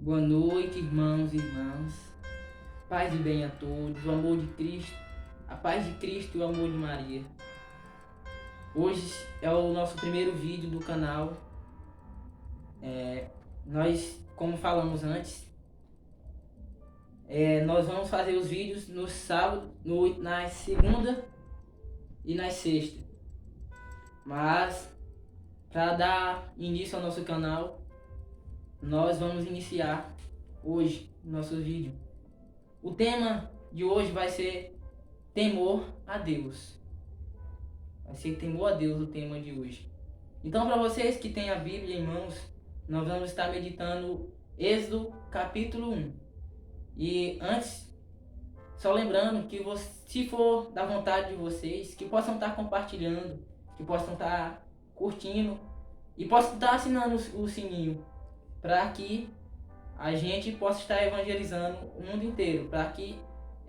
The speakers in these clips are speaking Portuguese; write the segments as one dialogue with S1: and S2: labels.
S1: Boa noite, irmãos e irmãs. Paz e bem a todos, o amor de Cristo, a paz de Cristo e o amor de Maria. Hoje é o nosso primeiro vídeo do canal. Nós, como falamos antes, nós vamos fazer os vídeos no sábado, na segunda e na sexta. Mas, para dar início ao nosso canal, nós vamos iniciar hoje nosso vídeo. O tema de hoje vai ser temor a Deus. Vai ser temor a Deus o tema de hoje. Então, para vocês que têm a Bíblia em mãos, nós vamos estar meditando Êxodo capítulo 1. E antes, só lembrando que se for da vontade de vocês, que possam estar compartilhando, que possam estar curtindo e possam estar assinando o sininho, para que a gente possa estar evangelizando o mundo inteiro, para que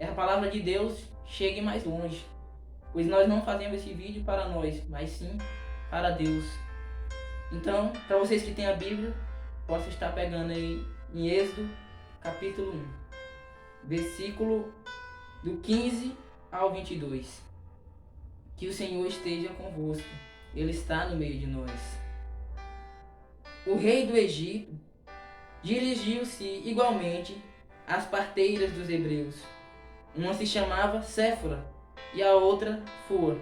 S1: a palavra de Deus chegue mais longe. Pois nós não fazemos esse vídeo para nós, mas sim para Deus. Então, para vocês que têm a Bíblia, posso estar pegando aí em Êxodo capítulo 1, versículo do 15 ao 22. Que o Senhor esteja convosco, Ele está no meio de nós. O rei do Egito dirigiu-se igualmente às parteiras dos hebreus. Uma se chamava Séfora e a outra Fua.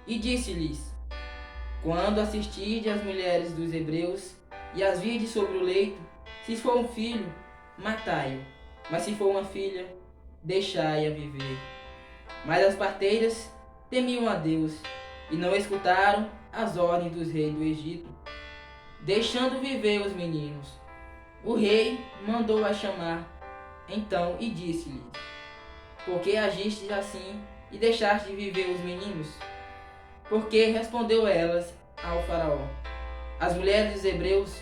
S1: E disse-lhes: quando assistirdes às mulheres dos hebreus e as virdes sobre o leito, se for um filho, matai-o, mas se for uma filha, deixai-a viver. Mas as parteiras temiam a Deus e não escutaram as ordens dos reis do Egito, deixando viver os meninos. O rei mandou-a chamar então e disse-lhe: por que agistes assim e deixaste de viver os meninos? Porque respondeu elas ao faraó: as mulheres dos hebreus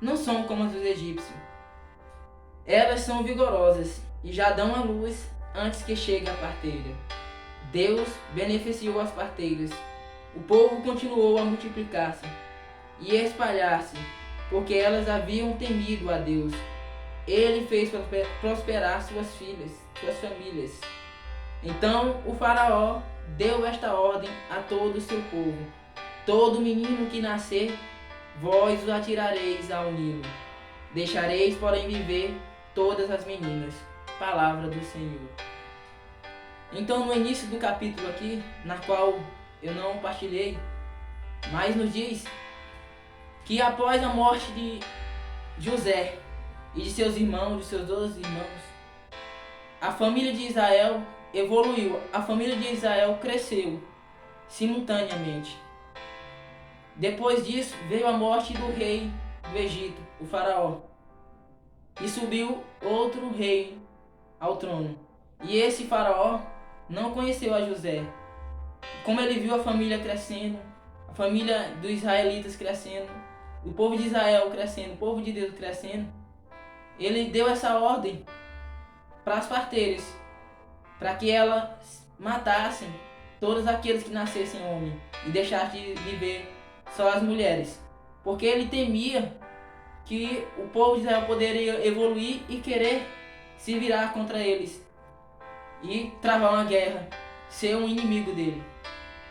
S1: não são como as dos egípcios. Elas são vigorosas e já dão à luz antes que chegue a parteira. Deus beneficiou as parteiras. O povo continuou a multiplicar-se e espalhar-se, porque elas haviam temido a Deus. Ele fez prosperar suas filhas, suas famílias. Então o faraó deu esta ordem a todo o seu povo: todo menino que nascer, vós o atirareis ao Nilo. Deixareis, porém, viver todas as meninas. Palavra do Senhor. Então, no início do capítulo aqui, na qual eu não partilhei, mas nos diz que após a morte de José e de seus irmãos, de seus 12 irmãos, a família de Israel evoluiu, a família de Israel cresceu simultaneamente. Depois disso veio a morte do rei do Egito, o faraó, e subiu outro rei ao trono. E esse faraó não conheceu a José. Como ele viu a família crescendo, a família dos israelitas crescendo, o povo de Israel crescendo, o povo de Deus crescendo, ele deu essa ordem para as parteiras, para que elas matassem todos aqueles que nascessem homem e deixassem de viver só as mulheres, porque ele temia que o povo de Israel poderia evoluir e querer se virar contra eles e travar uma guerra, ser um inimigo dele.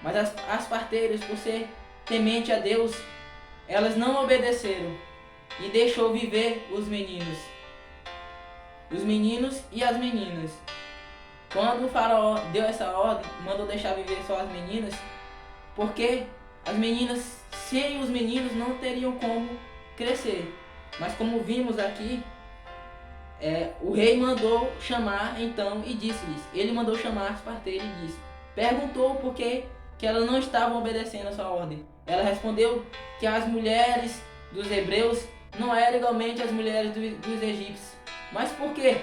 S1: Mas as parteiras, por ser temente a Deus, elas não obedeceram e deixou viver os meninos e as meninas. Quando o faraó deu essa ordem, mandou deixar viver só as meninas, porque as meninas, sem os meninos, não teriam como crescer. Mas como vimos aqui, o rei mandou chamar então e disse-lhes, ele mandou chamar as parteiras e disse, perguntou por que elas não estavam obedecendo a sua ordem. Ela respondeu que as mulheres dos hebreus não eram igualmente as mulheres dos egípcios. Mas por quê?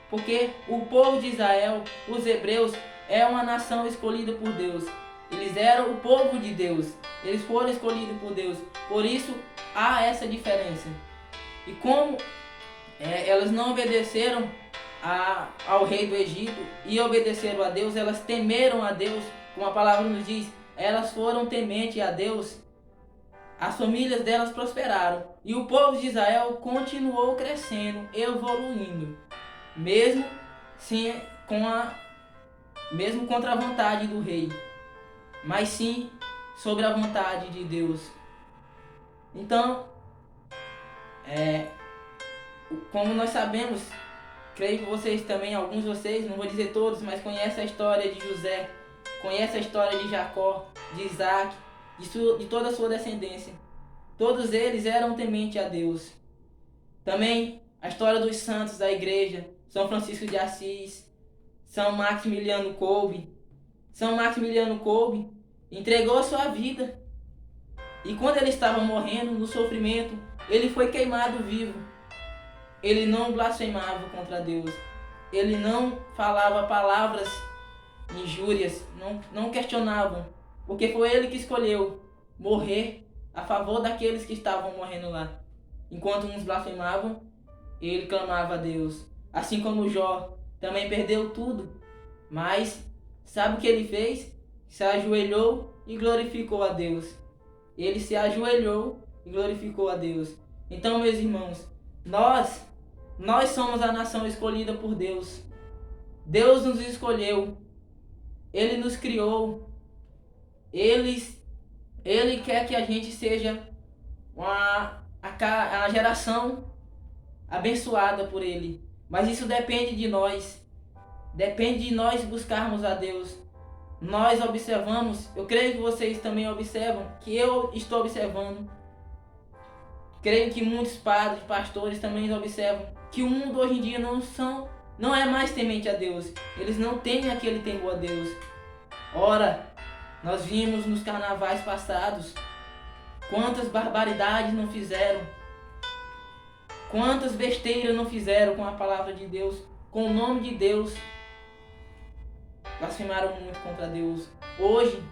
S1: Porque o povo de Israel, os hebreus, é uma nação escolhida por Deus. Eles eram o povo de Deus. Eles foram escolhidos por Deus. Por isso há essa diferença. E como elas não obedeceram ao rei do Egito e obedeceram a Deus, elas temeram a Deus, como a palavra nos diz, elas foram tementes a Deus. as famílias delas prosperaram e o povo de Israel continuou crescendo, evoluindo, mesmo sem, mesmo contra a vontade do rei, mas sim sobre a vontade de Deus. Então, como nós sabemos, creio que vocês também, alguns de vocês, não vou dizer todos, mas conhecem a história de José, conhecem a história de Jacó, de Isaac, de toda a sua descendência. Todos eles eram tementes a Deus. Também a história dos santos da igreja, São Francisco de Assis, São Maximiliano Kolbe. São Maximiliano Kolbe entregou a sua vida. E quando ele estava morrendo, no sofrimento, ele foi queimado vivo. Ele não blasfemava contra Deus. Ele não falava palavras injúrias, não questionava, porque foi ele que escolheu morrer a favor daqueles que estavam morrendo lá. Enquanto uns blasfemavam, ele clamava a Deus. Assim como Jó também perdeu tudo, mas sabe o que ele fez? Se ajoelhou e glorificou a Deus. Ele se ajoelhou e glorificou a Deus. Então, meus irmãos, nós somos a nação escolhida por Deus. Deus nos escolheu. Ele nos criou. Ele quer que a gente seja a geração abençoada por Ele. Mas isso depende de nós. Depende de nós buscarmos a Deus. Nós observamos, eu creio que vocês também observam, que eu estou observando. Creio que muitos padres, pastores também observam que o mundo hoje em dia não é mais temente a Deus. Eles não têm aquele temor a Deus. Ora, nós vimos nos carnavais passados quantas barbaridades não fizeram, quantas besteiras não fizeram com a palavra de Deus, com o nome de Deus. Blasfemaram muito contra Deus. Hoje,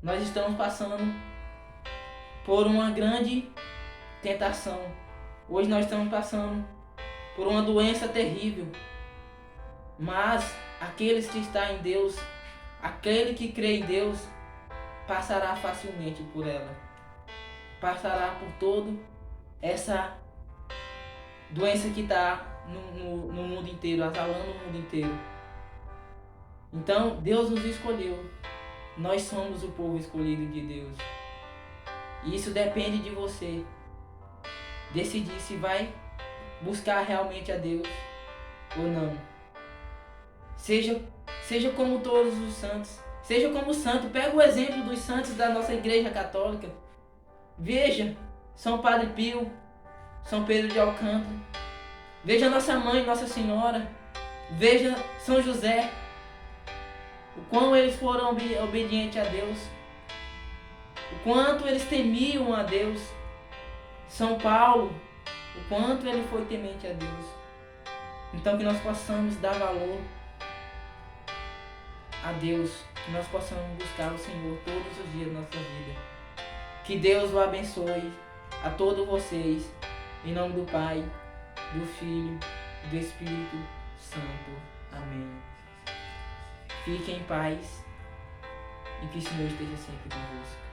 S1: nós estamos passando por uma grande tentação. Hoje nós estamos passando por uma doença terrível. Mas aqueles que estão em Deus, aquele que crê em Deus, passará facilmente por ela. Passará por toda essa doença que está no mundo inteiro, assolando o mundo inteiro. Então, Deus nos escolheu. Nós somos o povo escolhido de Deus. E isso depende de você. Decidir se vai buscar realmente a Deus ou não. Seja como todos os santos. Seja como o santo. Pega o exemplo dos santos da nossa igreja católica. Veja São Padre Pio, São Pedro de Alcântara. Veja nossa mãe, Nossa Senhora. Veja São José. O quão eles foram obedientes a Deus. O quanto eles temiam a Deus. São Paulo, o quanto ele foi temente a Deus. Então que nós possamos dar valor a Deus. Que nós possamos buscar o Senhor todos os dias da nossa vida. Que Deus o abençoe a todos vocês. Em nome do Pai, do Filho e do Espírito Santo. Amém. Fiquem em paz e que o Senhor esteja sempre convosco.